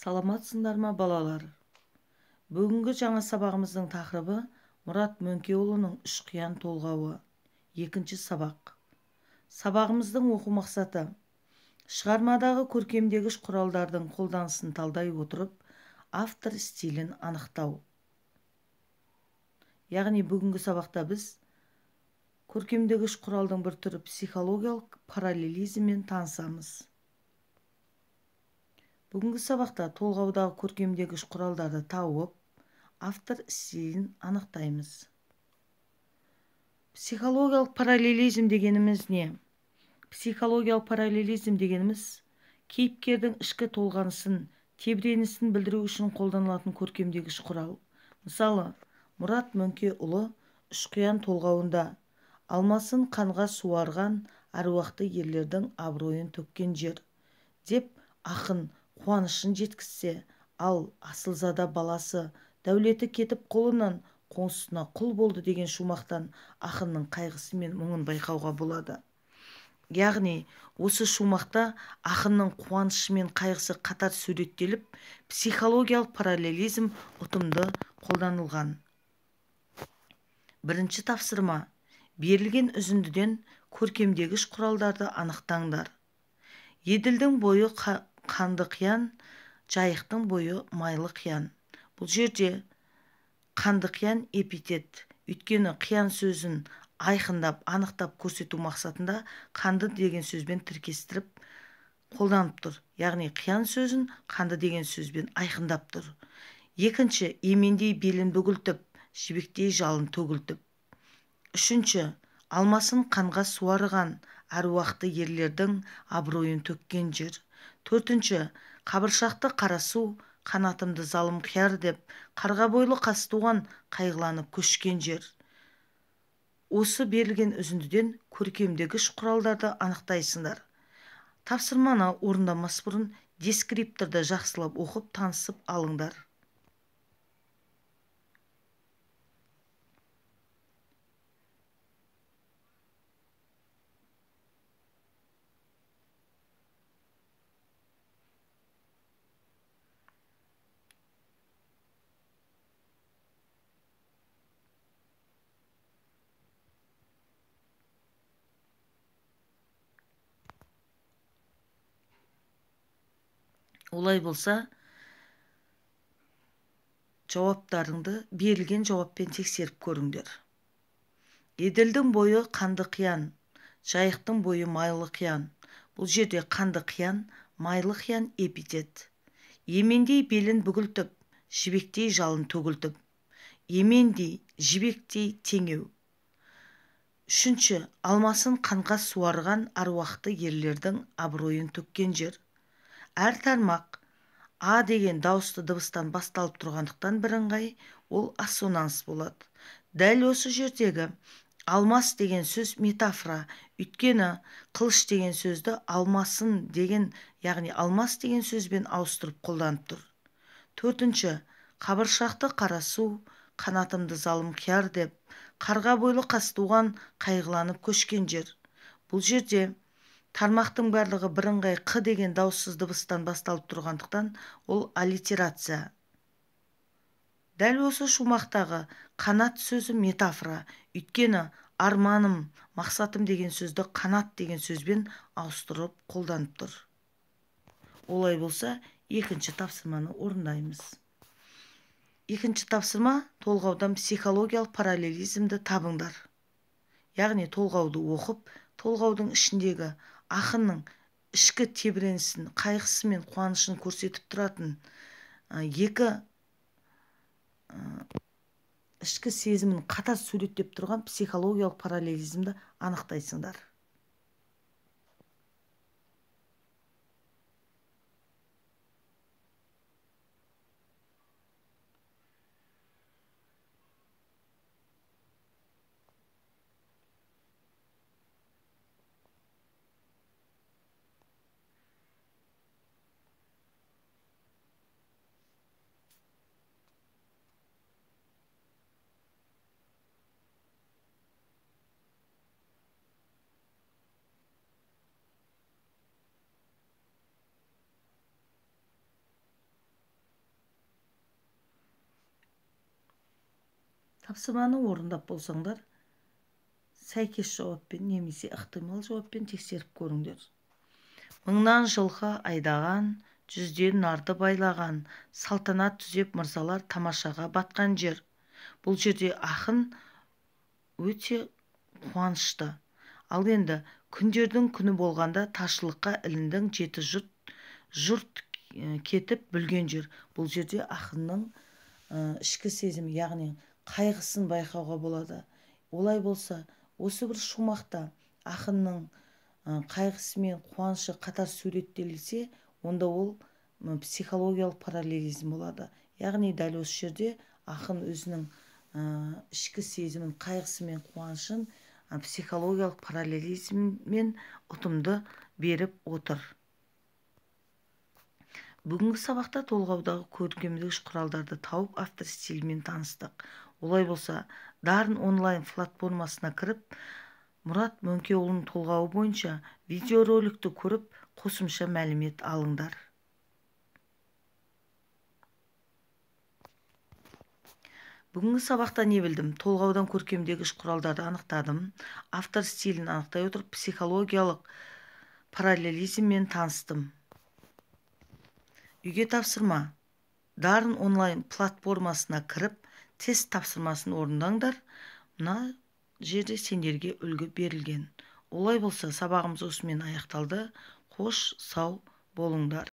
Саламатсыңдар ма балалар? Бүгінгі жаңа сабағымыздың тақырыбы Мұрат Мөңкеұлының үш қиян толғауы. Екінші сабақ. Сабағымыздың оқу мақсаты: шығармадағы көркемдегіш құралдардың қолданысын талдай отырып, автор стилін анықтау. Яғни бүгінгі сабақта біз көркемдегіш құралдың бір түрі психологиялық параллелизммен танысамыз. Бүгінгі сабақта толғаудағы көркемдегіш құралдарды тауып, автор стилін анықтаймыз. Психологиялық параллелизм дегеніміз не? Психологиялық параллелизм дегеніміз кейіпкердің ішкі толғанысын, тебіренісін білдіру үшін қолданылатын көркемдегіш құрал. Мысалы, Мұрат Мөңкеұлы үш қиян толғауында алмасын қанға суарған әруақты ерлердің абыройын төккен жер деп ақын қуанышын жеткізсе, ал асылзада баласы дәулеті кетіп қолынан қонысына құл болды деген шумақтан ақынның қайғысы мен мұңын байқауға болады. Яғни, осы шумақта ақынның қуанышы мен қайғысы қатар суреттеліп, психологиялық параллелизм ұтымды қолданылған. Бірінші тапсырма: берілген үзіндіден көркемдегіш құралдарды анықтаңдар. Еділдің бойы қанды қиян, жайықтың бойы майлы қиян. Бұл жерде қанды қиян эпитет. Өйткені қиян сөзін айқындап, анықтап көрсету мақсатында қанды деген сөзбен тіркестіріп қолданып тұр. Яғни қиян сөзін қанды деген сөзбен айқындап тұр. Екінші, емендей белін бүгілтіп, жібектей жалын төгілтіп. Үшінші, алмасын қанға суарған әруақты ерлердің абыройын төккен жер. Төртінші, қабыршақты қарасу, қанатымды залым қияр деп, қарға бойлы қас туған қайғыланып көшкен жер. Осы берілген үзіндіден көркемдегіш құралдарды анықтайсыңдар. Тапсырманы орындамас бұрын дескрипторды жақсылап оқып танысып алыңдар. Олай болса, жауаптарыңды берілген жауаппен тексеріп көріңдер. Еділдің бойы қанды қиян, жайықтың бойы майлы қиян. Бұл жерде қанды қиян, майлы қиян эпитет. Емендей белін бүгілтіп, жібектей жалын төгілтіп. Емендей, жібектей теңеу. Үшінші, алмасын қанға суарған аруақты ерлердің абыройын төккен жер. Әр тармақ А деген дауысты дыбыстан басталып тұрғандықтан бірыңғай, ол ассонанс болады. Дәл осы жердегі алмас деген сөз метафора. Өйткені қылыш деген сөзді алмасын деген, яғни алмас деген сөзбен ауыстырып қолданып тұр. Төртінші, қабыршақты қарасу, қанатымды залым қияр деп, қарға бойлы қас туған қайғыланып көшкен жер. Бұл жерде тармақтың барлығы бірыңғай Қ деген дауыссыз дыбыстан басталып тұрғандықтан ол аллитерация. Дәл осы шумақтағы қанат сөзі метафора. Өйткені арманым, мақсатым деген сөзді қанат деген сөзбен ауыстырып қолданып тұр. Олай болса, екінші тапсырманы орындаймыз. Екінші тапсырма: толғаудан психологиялық параллелизмді табыңдар. Яғни толғауды оқып, толғаудың ішіндегі ақынның ішкі тебіренісін, қайғысы мен қуанышын көрсетіп тұратын екі ішкі сезімін қатар суреттеп тұрған психологиялық параллелизмді анықтайсыңдар. Тапсырманы орындап болсаңдар, сәйкес жауаппен немесе ықтимал жауаппен тексеріп көріңдер. Мыңнан жылқы айдаған, жүзден нарды байлаған, салтанат түзеп мырзалар тамашаға батқан жер. Бұл жерде ақын өте қуанышты. Ал енді күндердің күні болғанда таршылыққа іліндің, жеті жұрт кетіп бүлген жер. Бұл жерде ақынның ішкі сезімі, яғни қайғысын байқауға болады. Олай болса, осы бір шумақта ақынның қайғысы мен қуанышы қатар суреттелсе, онда ол психологиялық параллелизм болады. Яғни дәл осы жерде ақын өзінің ішкі сезімін, қайғысы мен қуанышын психологиялық параллелизммен ұтымды беріп отыр. Бүгінгі сабақта толғаудағы көркемдегіш құралдарды тауып автор стилімен таныстық. Олай болса, Дарын онлайн платформасына кіріп, Мұрат Мөңкеұлының толғауы бойынша видеороликті көріп, қосымша мәлімет алыңдар. Бүгінгі сабақта не білдім? Толғаудан көркемдегіш құралдарды анықтадым. Автор стилін анықтай отырып, психологиялық параллелизммен таныстым. Үйге тапсырма. Дарын онлайн платформасына кіріп, тест тапсырмасын орындаңдар. Мына жерде сендерге үлгі берілген. Олай болса, сабағымыз осымен аяқталды. Қош, сау болыңдар.